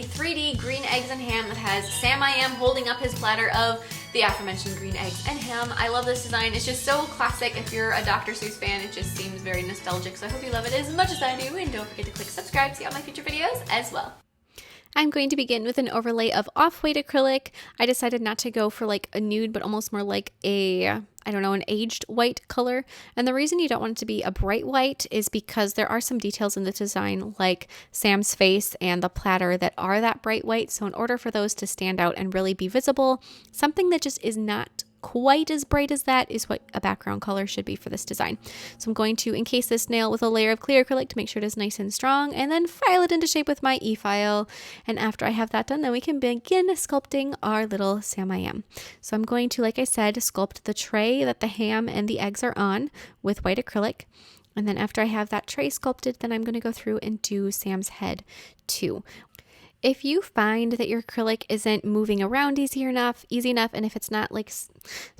a 3D green eggs and ham that has Sam I Am holding up his platter of the aforementioned green eggs and ham. I love this design. It's just so classic. If you're a Dr. Seuss fan, it just seems very nostalgic. So I hope you love it as much as I do. And don't forget to click subscribe to see all my future videos as well. I'm going to begin with an overlay of off-white acrylic. I decided not to go for like a nude, but almost more like a, I don't know, an aged white color. And the reason you don't want it to be a bright white is because there are some details in the design, like Sam's face and the platter, that are that bright white. So in order for those to stand out and really be visible, something that just is not quite as bright as that is what a background color should be for this design. So I'm going to encase this nail with a layer of clear acrylic to make sure it is nice and strong, and then file it into shape with my e-file. And after I have that done, then we can begin sculpting our little Sam I Am. So I'm going to, like I said, sculpt the tray that the ham and the eggs are on with white acrylic. And then after I have that tray sculpted, then I'm going to go through and do Sam's head too. If you find that your acrylic isn't moving around easy enough, and if it's not, like,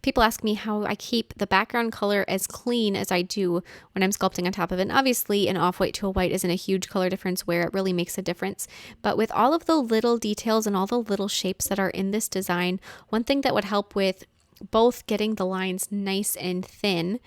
people ask me how I keep the background color as clean as I do when I'm sculpting on top of it. And obviously an off-white to a white isn't a huge color difference where it really makes a difference. But with all of the little details and all the little shapes that are in this design, one thing that would help with both getting the lines nice and thin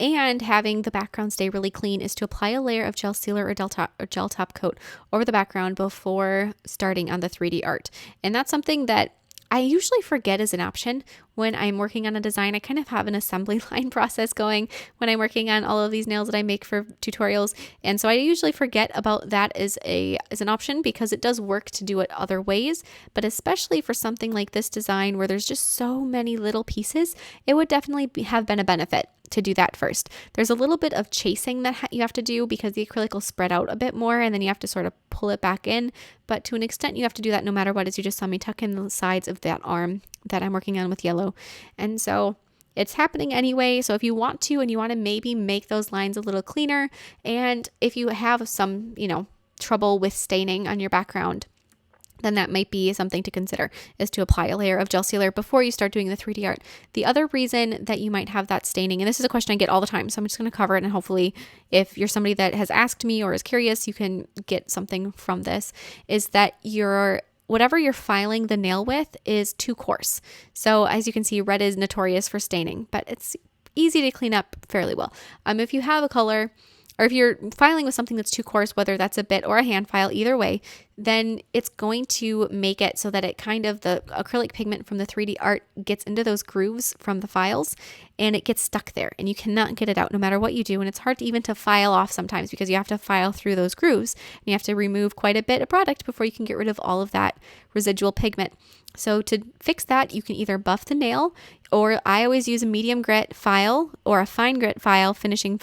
and having the background stay really clean is to apply a layer of gel sealer or gel top coat over the background before starting on the 3D art. And that's something that I usually forget as an option when I'm working on a design. I kind of have an assembly line process going when I'm working on all of these nails that I make for tutorials. And so I usually forget about that as an option, because it does work to do it other ways. But especially for something like this design where there's just so many little pieces, it would definitely have been a benefit to do that first. There's a little bit of chasing that you have to do because the acrylic will spread out a bit more, and then you have to sort of pull it back in. But to an extent, you have to do that no matter what, as you just saw me tuck in the sides of that arm that I'm working on with yellow. And so it's happening anyway. So if you want to, and you want to maybe make those lines a little cleaner, and if you have some, trouble with staining on your background, then that might be something to consider, is to apply a layer of gel sealer before you start doing the 3D art. The other reason that you might have that staining, and this is a question I get all the time, so I'm just going to cover it, and hopefully if you're somebody that has asked me or is curious, you can get something from this, is that whatever you're filing the nail with is too coarse. So as you can see, red is notorious for staining, but it's easy to clean up fairly well. If you have a color, or if you're filing with something that's too coarse, whether that's a bit or a hand file, either way, then it's going to make it so that the acrylic pigment from the 3D art gets into those grooves from the files, and it gets stuck there, and you cannot get it out no matter what you do. And it's hard even to file off sometimes because you have to file through those grooves, and you have to remove quite a bit of product before you can get rid of all of that residual pigment. So to fix that, you can either buff the nail, or I always use a medium grit file or a fine grit finishing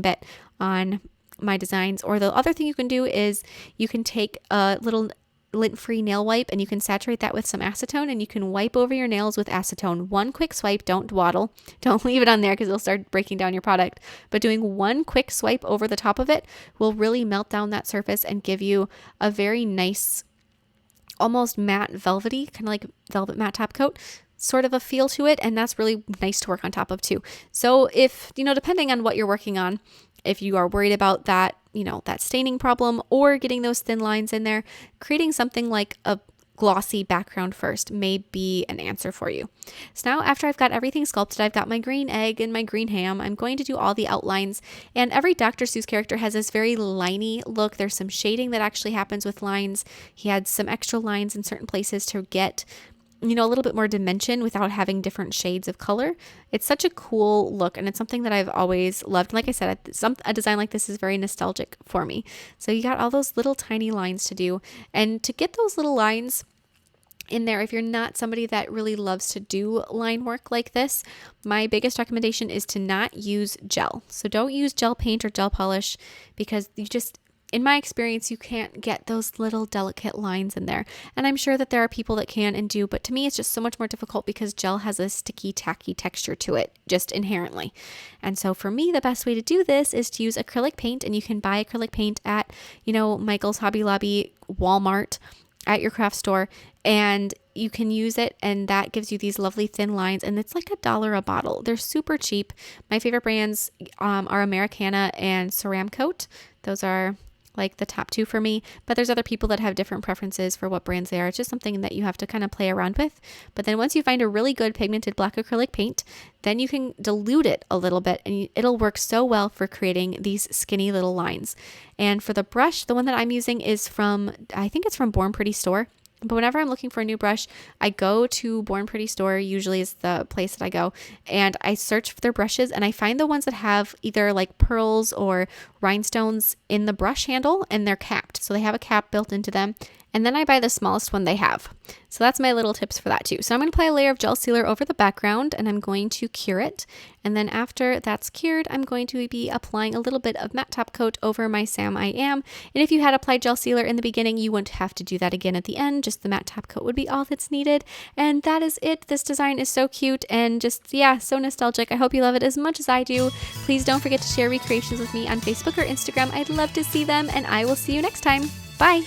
bit on my designs. Or the other thing you can do is you can take a little lint-free nail wipe and you can saturate that with some acetone, and you can wipe over your nails with acetone. One quick swipe, don't dawdle, don't leave it on there because it'll start breaking down your product. But doing one quick swipe over the top of it will really melt down that surface and give you a very nice, almost matte velvety, kind of like velvet matte top coat sort of a feel to it, and that's really nice to work on top of too. So if, depending on what you're working on, if you are worried about that, that staining problem or getting those thin lines in there, creating something like a glossy background first may be an answer for you. So now after I've got everything sculpted, I've got my green egg and my green ham, I'm going to do all the outlines. And every Dr. Seuss character has this very liney look. There's some shading that actually happens with lines. He had some extra lines in certain places to get a little bit more dimension without having different shades of color. It's such a cool look, and it's something that I've always loved. Like I said, a design like this is very nostalgic for me. So you got all those little tiny lines to do, and to get those little lines in there, if you're not somebody that really loves to do line work like this, my biggest recommendation is to not use gel. So don't use gel paint or gel polish, because in my experience, you can't get those little delicate lines in there. And I'm sure that there are people that can and do, but to me, it's just so much more difficult because gel has a sticky, tacky texture to it, just inherently. And so for me, the best way to do this is to use acrylic paint, and you can buy acrylic paint at, Michael's, Hobby Lobby, Walmart, at your craft store, and you can use it, and that gives you these lovely thin lines, and it's like $1 a bottle. They're super cheap. My favorite brands are Americana and Ceramcoat. Those are like the top two for me, but there's other people that have different preferences for what brands they are. It's just something that you have to kind of play around with. But then once you find a really good pigmented black acrylic paint, then you can dilute it a little bit and it'll work so well for creating these skinny little lines. And for the brush, the one that I'm using is from, I think it's from Born Pretty Store. But whenever I'm looking for a new brush, I go to Born Pretty Store, usually is the place that I go, and I search for their brushes and I find the ones that have either like pearls or rhinestones in the brush handle and they're capped. So they have a cap built into them. And then I buy the smallest one they have. So that's my little tips for that too. So I'm going to apply a layer of gel sealer over the background and I'm going to cure it. And then after that's cured, I'm going to be applying a little bit of matte top coat over my Sam I Am. And if you had applied gel sealer in the beginning, you wouldn't have to do that again at the end. Just the matte top coat would be all that's needed. And that is it. This design is so cute and just, yeah, so nostalgic. I hope you love it as much as I do. Please don't forget to share recreations with me on Facebook or Instagram. I'd love to see them and I will see you next time. Bye.